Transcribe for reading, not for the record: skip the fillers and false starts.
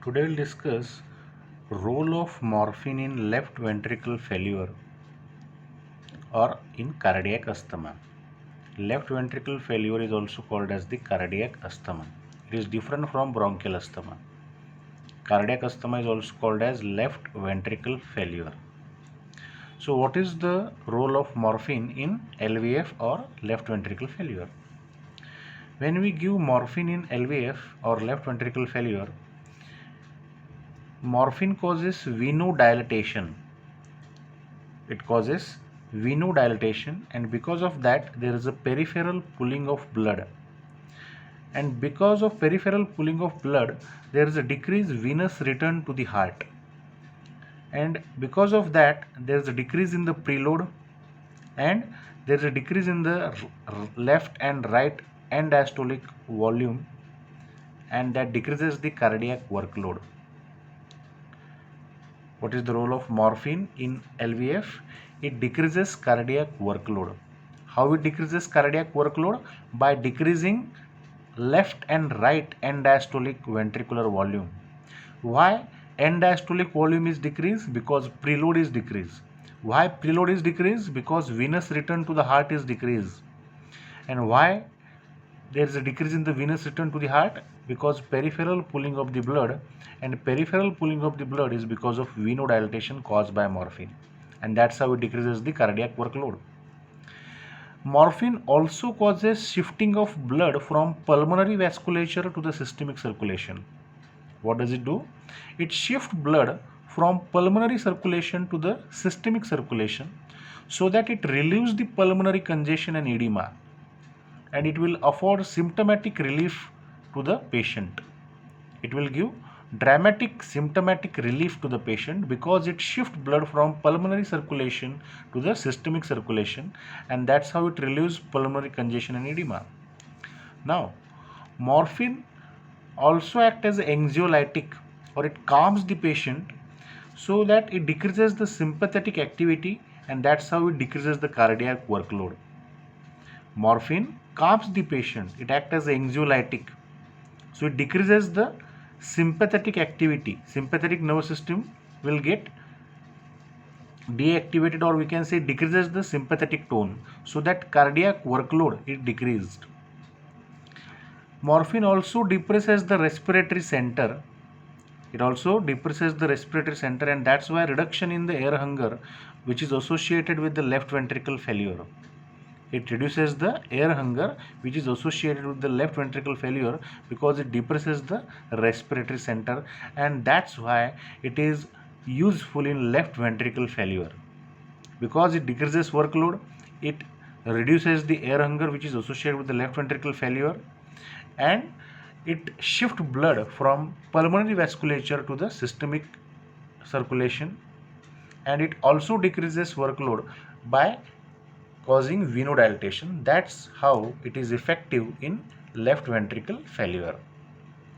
Today we'll discuss role of morphine in left ventricle failure or in cardiac asthma. Left ventricle failure is also called as the cardiac asthma. It is different from bronchial asthma. Cardiac asthma is also called as left ventricle failure. So what is the role of morphine in LVF or left ventricle failure? When we give morphine in LVF or left ventricle failure, morphine causes venodilatation. It causes venodilatation, and because of that there is a peripheral pooling of blood, and because of peripheral pooling of blood there is a decreased venous return to the heart, and because of that there is a decrease in the preload, and there is a decrease in the left and right end diastolic volume, and that decreases the cardiac workload. What is the role of morphine in LVF? It decreases cardiac workload. How it decreases cardiac workload? By decreasing left and right end diastolic ventricular volume. Why end diastolic volume is decreased? Because preload is decreased. Why preload is decreased? Because venous return to the heart is decreased. And why there is a decrease in the venous return to the heart? Because peripheral pooling of the blood, and peripheral pooling of the blood is because of venodilatation caused by morphine, and that's how it decreases the cardiac workload. Morphine also causes shifting of blood from pulmonary vasculature to the systemic circulation. What does it do? It shifts blood from pulmonary circulation to the systemic circulation so that it relieves the pulmonary congestion and edema, and it will afford symptomatic relief to the patient. It will give dramatic symptomatic relief to the patient because it shifts blood from pulmonary circulation to the systemic circulation, and that's how it relieves pulmonary congestion and edema. Now, morphine also acts as anxiolytic, or it calms the patient so that it decreases the sympathetic activity, and that's how it decreases the cardiac workload. Morphine calms the patient, it acts as anxiolytic, so it decreases the sympathetic activity. Sympathetic nervous system will get deactivated, or we can say decreases the sympathetic tone, so that cardiac workload is decreased. Morphine also depresses the respiratory center. It also depresses the respiratory center, and that's why reduction in the air hunger, which is associated with the left ventricle failure. It reduces the air hunger which is associated with the left ventricle failure because it depresses the respiratory center, and that's why it is useful in left ventricle failure. Because it decreases workload, it reduces the air hunger which is associated with the left ventricle failure, and it shifts blood from pulmonary vasculature to the systemic circulation, and it also decreases workload by causing venodilatation. That's how it is effective in left ventricle failure.